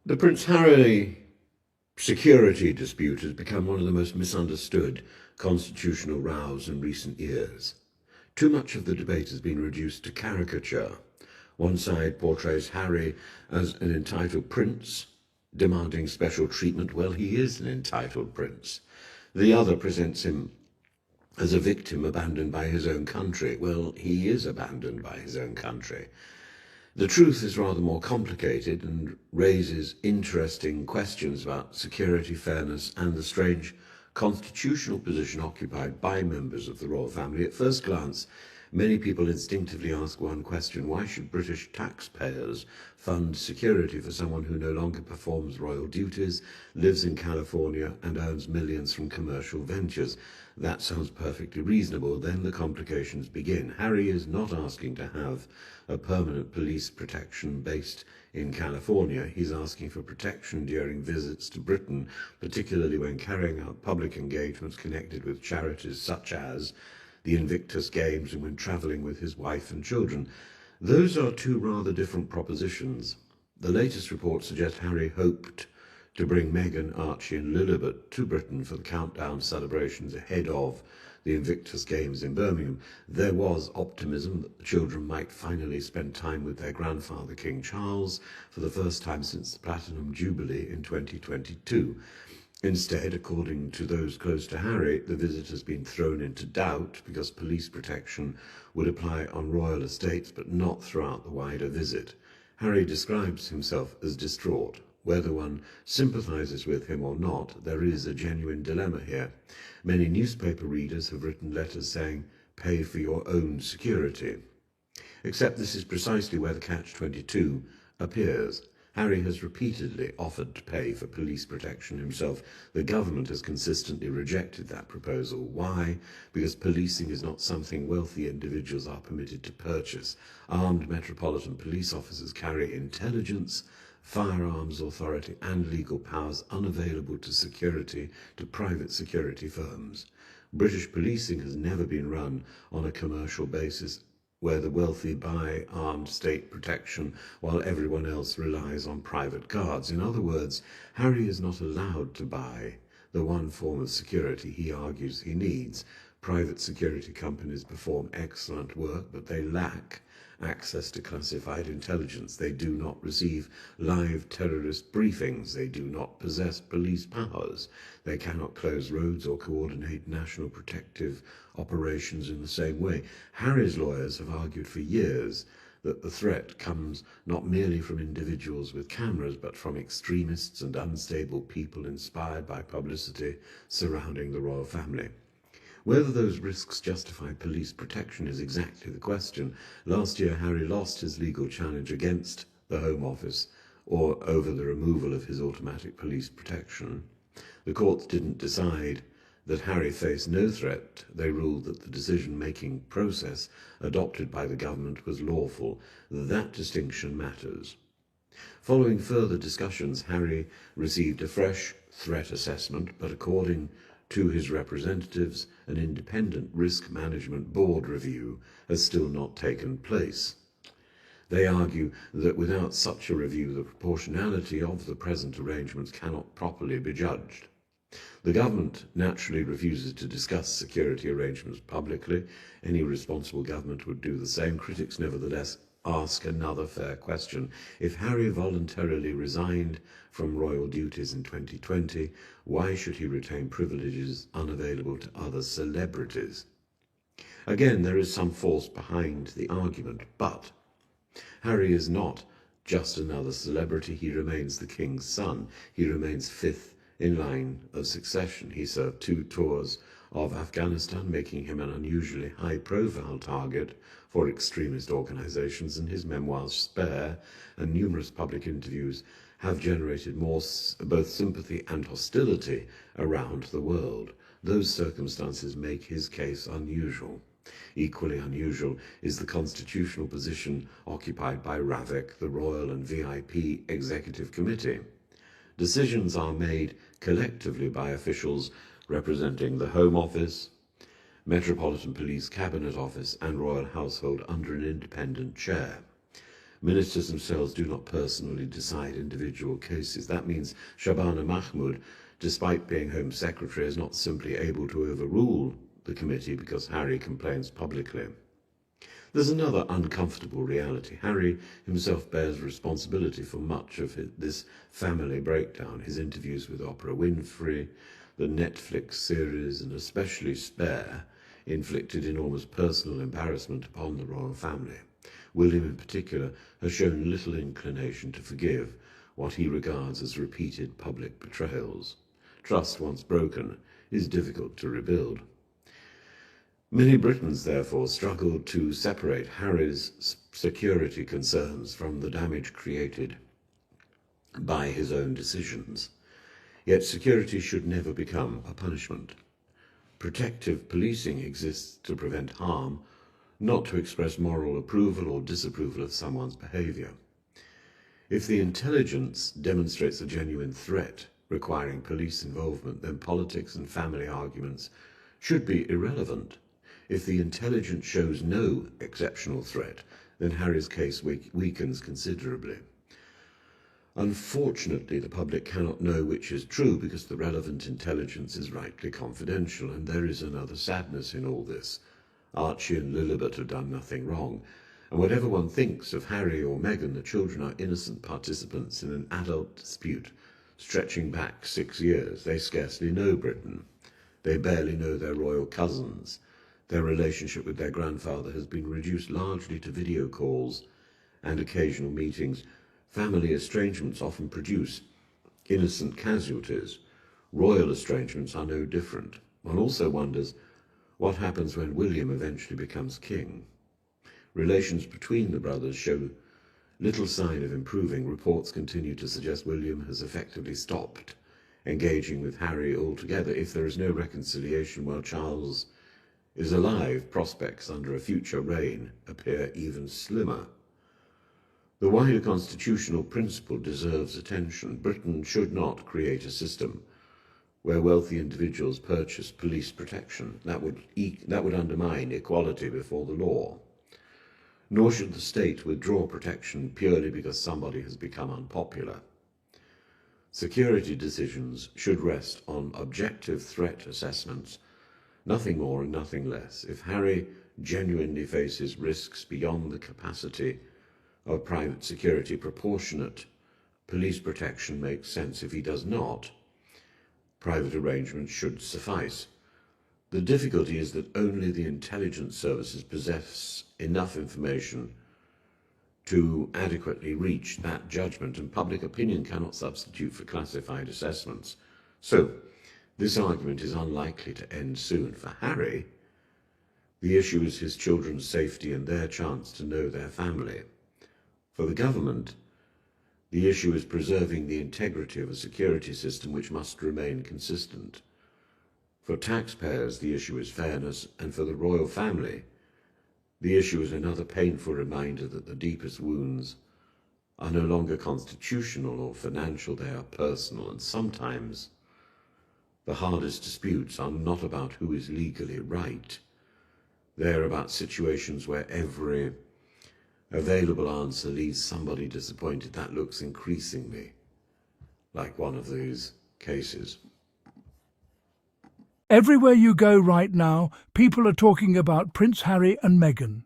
The Prince Harry security dispute has become one of the most misunderstood constitutional rows in recent years. Too much of the debate has been reduced to caricature. One side portrays Harry as an entitled prince, demanding special treatment. Well, he is an entitled prince. The other presents him as a victim abandoned by his own country. Well, he is abandoned by his own country. The truth is rather more complicated and raises interesting questions about security, fairness, and the strange constitutional position occupied by members of the royal family. At first glance, many people instinctively ask one question: why should British taxpayers fund security for someone who no longer performs royal duties, lives in California, and earns millions from commercial ventures? That sounds perfectly reasonable. Then the complications begin. Harry is not asking to have a permanent police protection based in California. He's asking for protection during visits to Britain, particularly when carrying out public engagements connected with charities such as the Invictus Games and when travelling with his wife and children. Those are two rather different propositions. The latest reports suggest Harry hoped to bring Meghan, Archie and Lilibet to Britain for the countdown celebrations ahead of the Invictus Games in Birmingham. There was optimism that the children might finally spend time with their grandfather, King Charles, for the first time since the Platinum Jubilee in 2022. Instead, according to those close to Harry, the visit has been thrown into doubt because police protection would apply on royal estates but not throughout the wider visit. Harry describes himself as distraught. Whether one sympathises with him or not, there is a genuine dilemma here. Many newspaper readers have written letters saying, "Pay for your own security." Except this is precisely where the catch-22 appears. Harry has repeatedly offered to pay for police protection himself. The government has consistently rejected that proposal. Why? Because policing is not something wealthy individuals are permitted to purchase. Armed Metropolitan Police officers carry intelligence, firearms authority and legal powers unavailable to private security firms. British policing has never been run on a commercial basis where the wealthy buy armed state protection while everyone else relies on private guards. In other words, Harry is not allowed to buy the one form of security he argues he needs. Private security companies perform excellent work, but they lack access to classified intelligence. They do not receive live terrorist briefings. They do not possess police powers. They cannot close roads or coordinate national protective operations in the same way. Harry's lawyers have argued for years that the threat comes not merely from individuals with cameras, but from extremists and unstable people inspired by publicity surrounding the royal family. Whether those risks justify police protection is exactly the question. Last year, Harry lost his legal challenge against the Home Office over the removal of his automatic police protection. The courts didn't decide that Harry faced no threat. They ruled that the decision-making process adopted by the government was lawful. That distinction matters. Following further discussions, Harry received a fresh threat assessment, but according to his representatives, an independent risk management board review has still not taken place. They argue that without such a review, the proportionality of the present arrangements cannot properly be judged. The government naturally refuses to discuss security arrangements publicly. Any responsible government would do the same. Critics nevertheless ask another fair question. If Harry voluntarily resigned from royal duties in 2020, why should he retain privileges unavailable to other celebrities? Again, there is some force behind the argument, but Harry is not just another celebrity. He remains the king's son. He remains fifth in line of succession. He served 2 tours of Afghanistan, making him an unusually high-profile target for extremist organizations, and his memoirs Spare and numerous public interviews have generated both sympathy and hostility around the world. Those circumstances make his case unusual. Equally unusual is the constitutional position occupied by RAVEC, the Royal and VIP Executive Committee. Decisions are made collectively by officials representing the Home Office, Metropolitan Police Cabinet Office and Royal Household under an independent chair. Ministers themselves do not personally decide individual cases. That means Shabana Mahmood, despite being Home Secretary, is not simply able to overrule the committee because Harry complains publicly. There's another uncomfortable reality. Harry himself bears responsibility for much of this family breakdown. His interviews with Oprah Winfrey, the Netflix series, and especially Spare, inflicted enormous personal embarrassment upon the royal family. William, in particular, has shown little inclination to forgive what he regards as repeated public betrayals. Trust, once broken, is difficult to rebuild. Many Britons, therefore, struggled to separate Harry's security concerns from the damage created by his own decisions. Yet security should never become a punishment. Protective policing exists to prevent harm, not to express moral approval or disapproval of someone's behaviour. If the intelligence demonstrates a genuine threat requiring police involvement, then politics and family arguments should be irrelevant. If the intelligence shows no exceptional threat, then Harry's case weakens considerably. Unfortunately, the public cannot know which is true because the relevant intelligence is rightly confidential, and there is another sadness in all this. Archie and Lilibet have done nothing wrong, and whatever one thinks of Harry or Meghan, the children are innocent participants in an adult dispute stretching back 6 years. They scarcely know Britain. They barely know their royal cousins. Their relationship with their grandfather has been reduced largely to video calls and occasional meetings. Family estrangements often produce innocent casualties. Royal estrangements are no different. One also wonders what happens when William eventually becomes king. Relations between the brothers show little sign of improving. Reports continue to suggest William has effectively stopped engaging with Harry altogether. If there is no reconciliation while Charles is alive, prospects under a future reign appear even slimmer. The wider constitutional principle deserves attention. Britain should not create a system where wealthy individuals purchase police protection. That would undermine equality before the law. Nor should the state withdraw protection purely because somebody has become unpopular. Security decisions should rest on objective threat assessments, nothing more and nothing less. If Harry genuinely faces risks beyond the capacity of private security, proportionate police protection makes sense. If he does not, private arrangements should suffice. The difficulty is that only the intelligence services possess enough information to adequately reach that judgment, and public opinion cannot substitute for classified assessments. So, this argument is unlikely to end soon. For Harry, the issue is his children's safety and their chance to know their family. For the government, the issue is preserving the integrity of a security system which must remain consistent. For taxpayers, the issue is fairness, and for the royal family, the issue is another painful reminder that the deepest wounds are no longer constitutional or financial, they are personal, and sometimes the hardest disputes are not about who is legally right. They are about situations where every available answer leaves somebody disappointed. That looks increasingly like one of these cases. Everywhere you go right now, people are talking about Prince Harry and Meghan.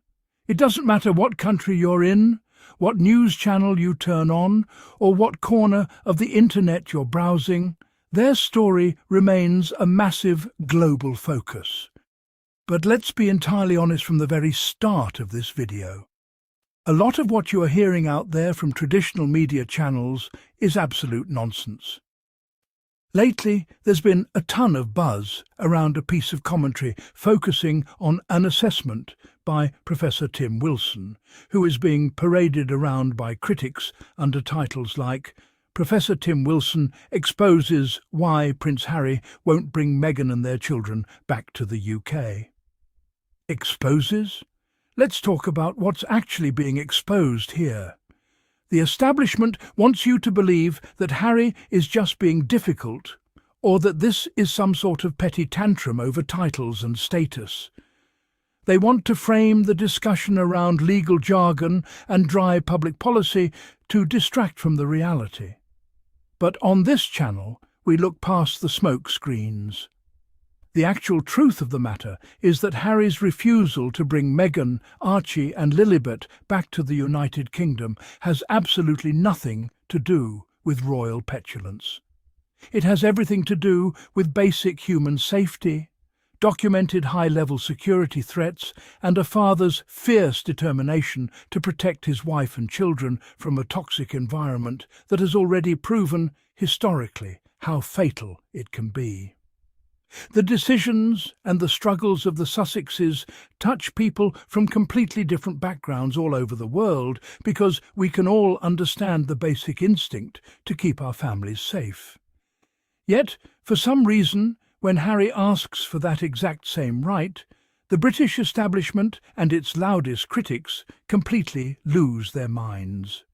It doesn't matter what country you're in, what news channel you turn on, or what corner of the internet you're browsing, their story remains a massive global focus. But let's be entirely honest from the very start of this video. A lot of what you are hearing out there from traditional media channels is absolute nonsense. Lately, there's been a ton of buzz around a piece of commentary focusing on an assessment by Professor Tim Wilson, who is being paraded around by critics under titles like "Professor Tim Wilson exposes why Prince Harry won't bring Meghan and their children back to the UK." Exposes? Let's talk about what's actually being exposed here. The establishment wants you to believe that Harry is just being difficult, or that this is some sort of petty tantrum over titles and status. They want to frame the discussion around legal jargon and dry public policy to distract from the reality. But on this channel, we look past the smoke screens. The actual truth of the matter is that Harry's refusal to bring Meghan, Archie and Lilibet back to the United Kingdom has absolutely nothing to do with royal petulance. It has everything to do with basic human safety, documented high-level security threats, and a father's fierce determination to protect his wife and children from a toxic environment that has already proven, historically, how fatal it can be. The decisions and the struggles of the Sussexes touch people from completely different backgrounds all over the world because we can all understand the basic instinct to keep our families safe. Yet, for some reason, when Harry asks for that exact same right, the British establishment and its loudest critics completely lose their minds.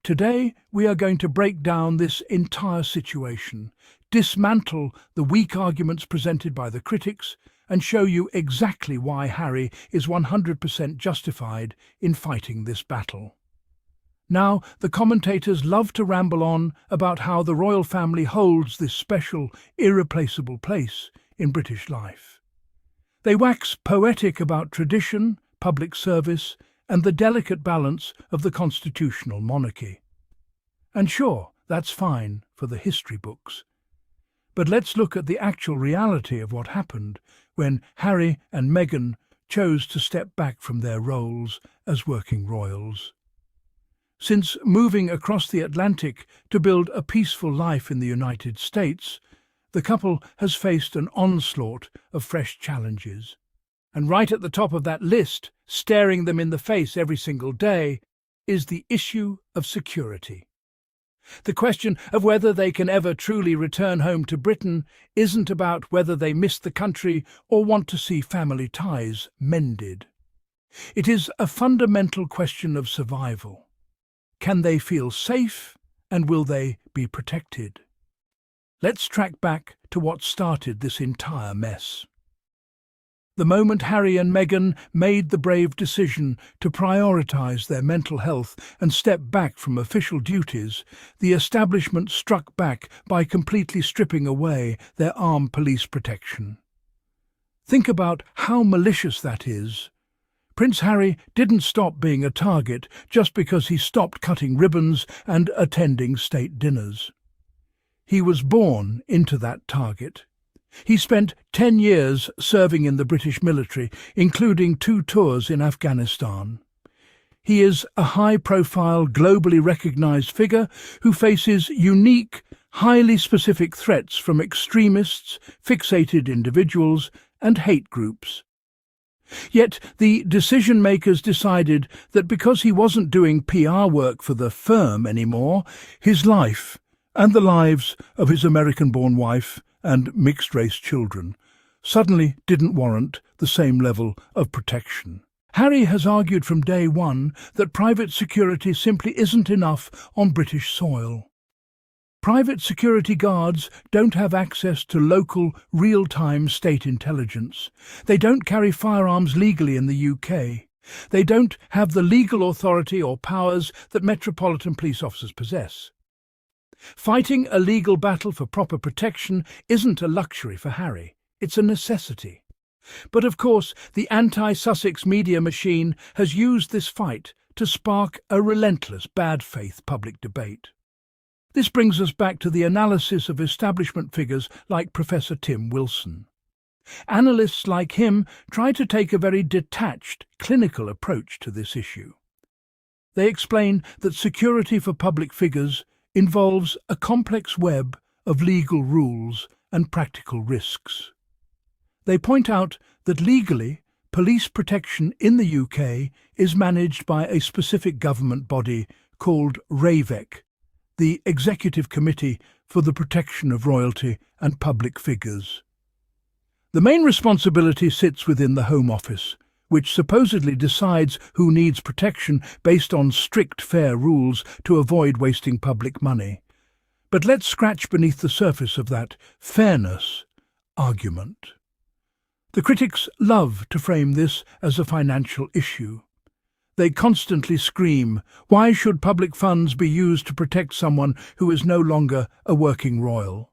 Today, we are going to break down this entire situation, dismantle the weak arguments presented by the critics, and show you exactly why Harry is 100% justified in fighting this battle. Now, the commentators love to ramble on about how the royal family holds this special, irreplaceable place in British life. They wax poetic about tradition, public service, and the delicate balance of the constitutional monarchy. And sure, that's fine for the history books. But let's look at the actual reality of what happened when Harry and Meghan chose to step back from their roles as working royals. Since moving across the Atlantic to build a peaceful life in the United States, the couple has faced an onslaught of fresh challenges. And right at the top of that list, staring them in the face every single day, is the issue of security. The question of whether they can ever truly return home to Britain isn't about whether they miss the country or want to see family ties mended. It is a fundamental question of survival. Can they feel safe, and will they be protected? Let's track back to what started this entire mess. The moment Harry and Meghan made the brave decision to prioritise their mental health and step back from official duties, the establishment struck back by completely stripping away their armed police protection. Think about how malicious that is. Prince Harry didn't stop being a target just because he stopped cutting ribbons and attending state dinners. He was born into that target. He spent 10 years serving in the British military, including 2 tours in Afghanistan. He is a high-profile, globally recognised figure who faces unique, highly specific threats from extremists, fixated individuals, and hate groups. Yet the decision-makers decided that because he wasn't doing PR work for the firm anymore, his life, and the lives of his American-born wife and mixed-race children, suddenly didn't warrant the same level of protection. Harry has argued from day one that private security simply isn't enough on British soil. Private security guards don't have access to local, real-time state intelligence. They don't carry firearms legally in the UK. They don't have the legal authority or powers that Metropolitan Police officers possess. Fighting a legal battle for proper protection isn't a luxury for Harry. It's a necessity. But of course, the anti-Sussex media machine has used this fight to spark a relentless bad-faith public debate. This brings us back to the analysis of establishment figures like Professor Tim Wilson. Analysts like him try to take a very detached, clinical approach to this issue. They explain that security for public figures involves a complex web of legal rules and practical risks. They point out that legally, police protection in the UK is managed by a specific government body called RAVEC, the Executive Committee for the Protection of Royalty and Public Figures. The main responsibility sits within the Home Office, which supposedly decides who needs protection based on strict, fair rules to avoid wasting public money. But let's scratch beneath the surface of that fairness argument. The critics love to frame this as a financial issue. They constantly scream, why should public funds be used to protect someone who is no longer a working royal?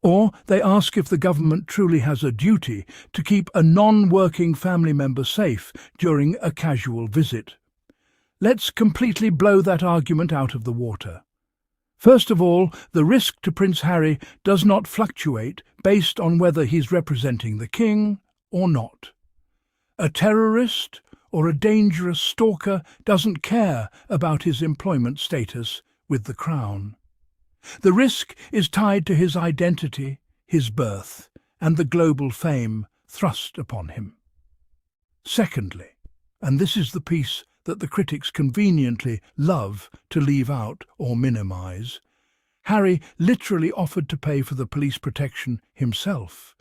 Or they ask if the government truly has a duty to keep a non-working family member safe during a casual visit. Let's completely blow that argument out of the water. First of all, the risk to Prince Harry does not fluctuate based on whether he's representing the king or not. A terrorist or a dangerous stalker doesn't care about his employment status with the crown. The risk is tied to his identity, his birth, and the global fame thrust upon him. Secondly, and this is the piece that the critics conveniently love to leave out or minimize, Harry literally offered to pay for the police protection himself.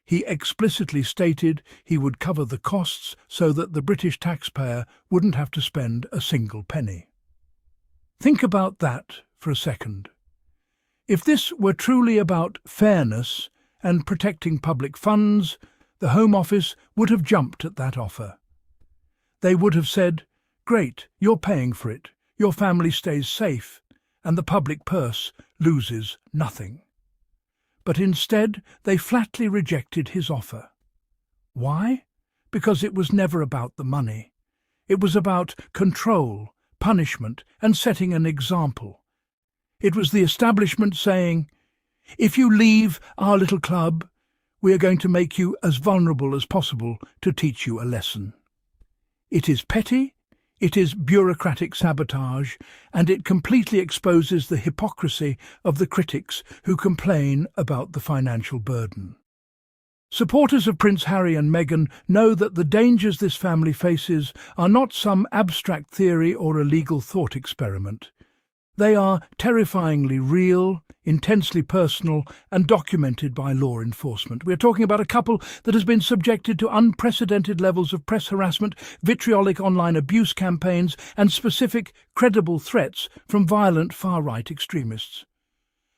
He explicitly stated he would cover the costs so that the British taxpayer wouldn't have to spend a single penny. Think about that for a second. If this were truly about fairness and protecting public funds, the Home Office would have jumped at that offer. They would have said, "Great, you're paying for it, your family stays safe, and the public purse loses nothing." But instead, they flatly rejected his offer. Why? Because it was never about the money. It was about control, punishment, and setting an example. It was the establishment saying, if you leave our little club, we are going to make you as vulnerable as possible to teach you a lesson. It is petty, it is bureaucratic sabotage, and it completely exposes the hypocrisy of the critics who complain about the financial burden. Supporters of Prince Harry and Meghan know that the dangers this family faces are not some abstract theory or a legal thought experiment. They are terrifyingly real, intensely personal, and documented by law enforcement. We are talking about a couple that has been subjected to unprecedented levels of press harassment, vitriolic online abuse campaigns, and specific, credible threats from violent far-right extremists.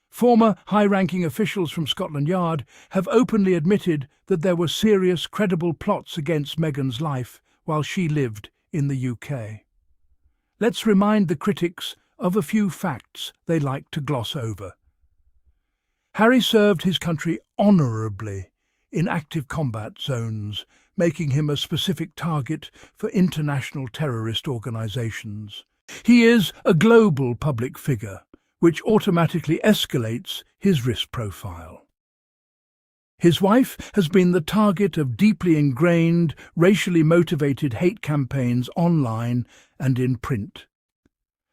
Former high-ranking officials from Scotland Yard have openly admitted that there were serious, credible plots against Meghan's life while she lived in the UK. Let's remind the critics of a few facts they like to gloss over. Harry served his country honourably in active combat zones, making him a specific target for international terrorist organisations. He is a global public figure, which automatically escalates his risk profile. His wife has been the target of deeply ingrained, racially motivated hate campaigns online and in print.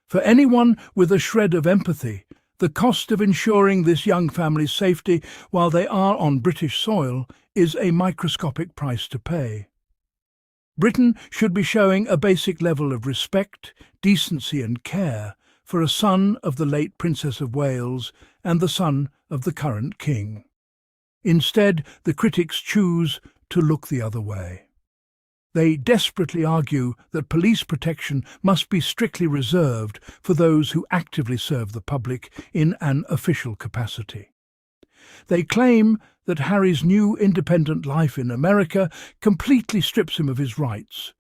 For anyone with a shred of empathy, the cost of ensuring this young family's safety while they are on British soil is a microscopic price to pay. Britain should be showing a basic level of respect, decency and care for a son of the late Princess of Wales and the son of the current king. Instead, the critics choose to look the other way. They desperately argue that police protection must be strictly reserved for those who actively serve the public in an official capacity. They claim that Harry's new independent life in America completely strips him of his rights.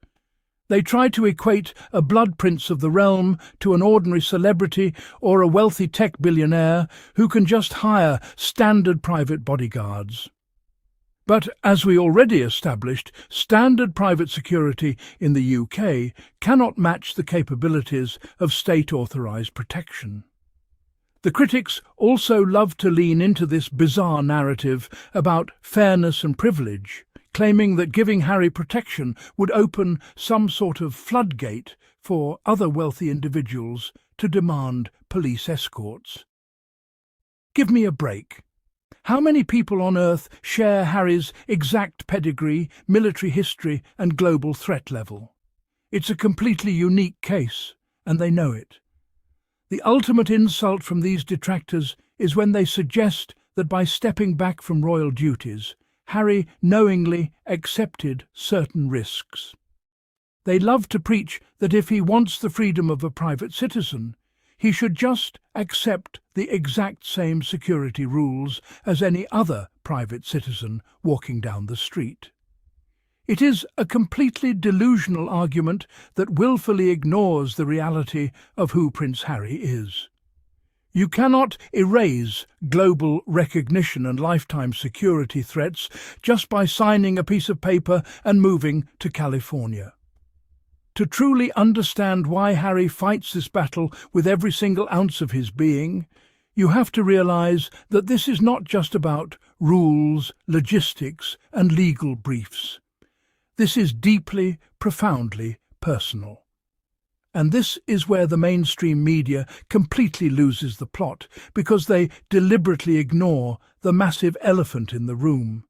They try to equate a blood prince of the realm to an ordinary celebrity or a wealthy tech billionaire who can just hire standard private bodyguards. But, as we already established, standard private security in the UK cannot match the capabilities of state-authorised protection. The critics also love to lean into this bizarre narrative about fairness and privilege, claiming that giving Harry protection would open some sort of floodgate for other wealthy individuals to demand police escorts. Give me a break. How many people on Earth share Harry's exact pedigree, military history and global threat level? It's a completely unique case, and they know it. The ultimate insult from these detractors is when they suggest that by stepping back from royal duties, Harry knowingly accepted certain risks. They love to preach that if he wants the freedom of a private citizen, he should just accept the exact same security rules as any other private citizen walking down the street. It is a completely delusional argument that willfully ignores the reality of who Prince Harry is. You cannot erase global recognition and lifetime security threats just by signing a piece of paper and moving to California. To truly understand why Harry fights this battle with every single ounce of his being, you have to realize that this is not just about rules, logistics, and legal briefs. This is deeply, profoundly personal. And this is where the mainstream media completely loses the plot, because they deliberately ignore the massive elephant in the room,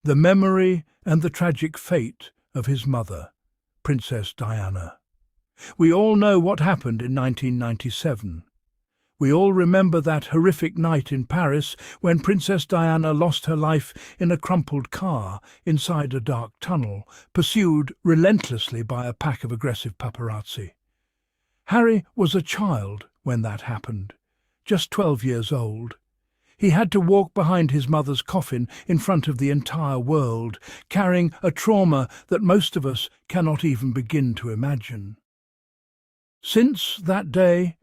the memory and the tragic fate of his mother, Princess Diana. We all know what happened in 1997. We all remember that horrific night in Paris when Princess Diana lost her life in a crumpled car inside a dark tunnel, pursued relentlessly by a pack of aggressive paparazzi. Harry was a child when that happened, just 12 years old. He had to walk behind his mother's coffin in front of the entire world, carrying a trauma that most of us cannot even begin to imagine. Since that day,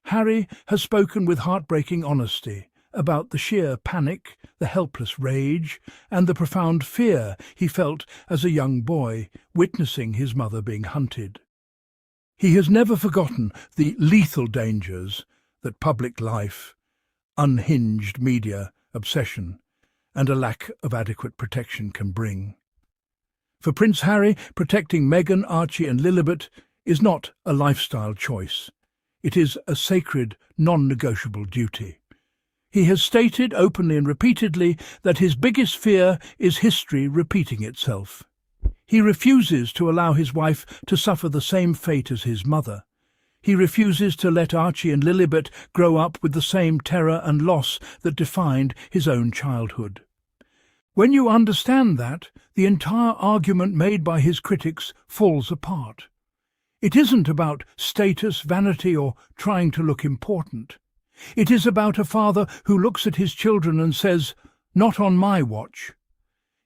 Harry has spoken with heartbreaking honesty about the sheer panic, the helpless rage, and the profound fear he felt as a young boy witnessing his mother being hunted. He has never forgotten the lethal dangers that public life, unhinged media, obsession, and a lack of adequate protection can bring. For Prince Harry, protecting Meghan, Archie and Lilibet is not a lifestyle choice. It is a sacred, non-negotiable duty. He has stated openly and repeatedly that his biggest fear is history repeating itself. He refuses to allow his wife to suffer the same fate as his mother. He refuses to let Archie and Lilibet grow up with the same terror and loss that defined his own childhood. When you understand that, the entire argument made by his critics falls apart. It isn't about status, vanity, or trying to look important. It is about a father who looks at his children and says, "Not on my watch."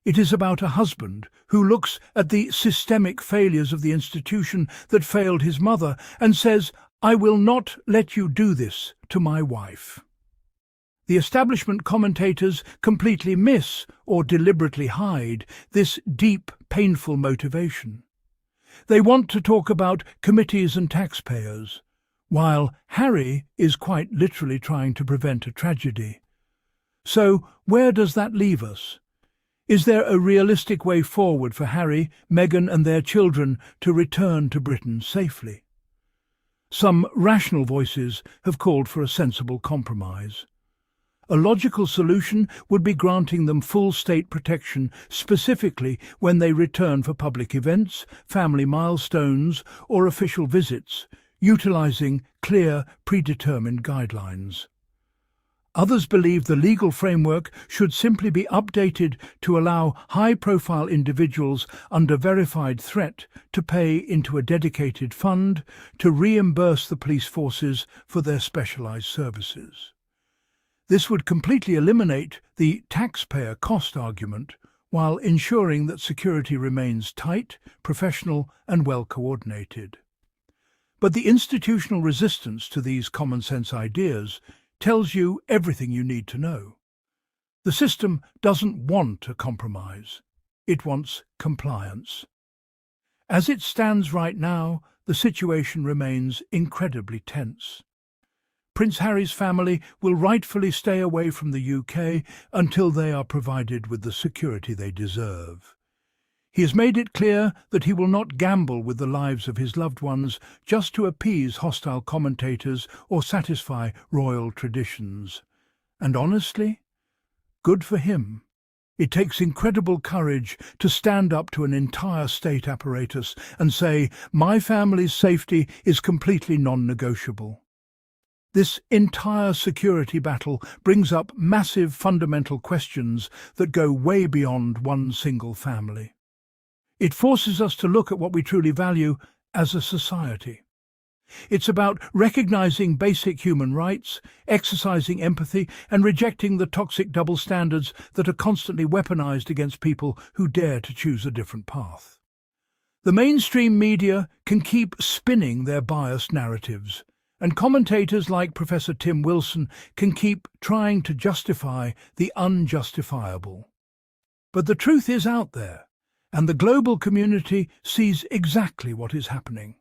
It is about a husband who looks at the systemic failures of the institution that failed his mother and says, "I will not let you do this to my wife." The establishment commentators completely miss or deliberately hide this deep, painful motivation. They want to talk about committees and taxpayers, while Harry is quite literally trying to prevent a tragedy. So where does that leave us? Is there a realistic way forward for Harry, Meghan and their children to return to Britain safely? Some rational voices have called for a sensible compromise. A logical solution would be granting them full state protection, specifically when they return for public events, family milestones, or official visits, utilising clear, predetermined guidelines. Others believe the legal framework should simply be updated to allow high-profile individuals under verified threat to pay into a dedicated fund to reimburse the police forces for their specialised services. This would completely eliminate the taxpayer cost argument while ensuring that security remains tight, professional and well coordinated. But the institutional resistance to these common-sense ideas tells you everything you need to know. The system doesn't want a compromise. It wants compliance. As it stands right now, the situation remains incredibly tense. Prince Harry's family will rightfully stay away from the UK until they are provided with the security they deserve. He has made it clear that he will not gamble with the lives of his loved ones just to appease hostile commentators or satisfy royal traditions. And honestly, good for him. It takes incredible courage to stand up to an entire state apparatus and say, "My family's safety is completely non-negotiable." This entire security battle brings up massive fundamental questions that go way beyond one single family. It forces us to look at what we truly value as a society. It's about recognizing basic human rights, exercising empathy, and rejecting the toxic double standards that are constantly weaponized against people who dare to choose a different path. The mainstream media can keep spinning their biased narratives, and commentators like Professor Tim Wilson can keep trying to justify the unjustifiable. But the truth is out there, and the global community sees exactly what is happening.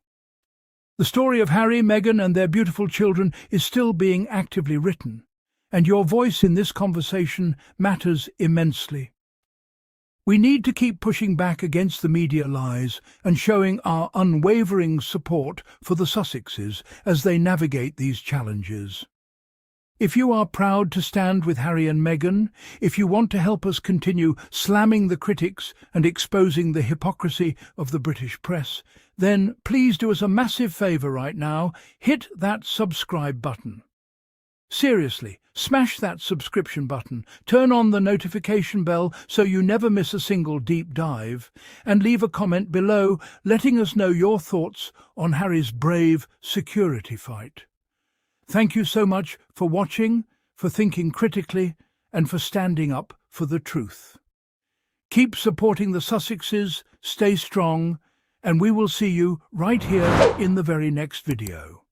The story of Harry, Meghan, and their beautiful children is still being actively written, and your voice in this conversation matters immensely. We need to keep pushing back against the media lies and showing our unwavering support for the Sussexes as they navigate these challenges. If you are proud to stand with Harry and Meghan, if you want to help us continue slamming the critics and exposing the hypocrisy of the British press, then please do us a massive favour right now, hit that subscribe button. Seriously, smash that subscription button, turn on the notification bell so you never miss a single deep dive, and leave a comment below letting us know your thoughts on Harry's brave security fight. Thank you so much for watching, for thinking critically, and for standing up for the truth. Keep supporting the Sussexes, stay strong, and we will see you right here in the very next video.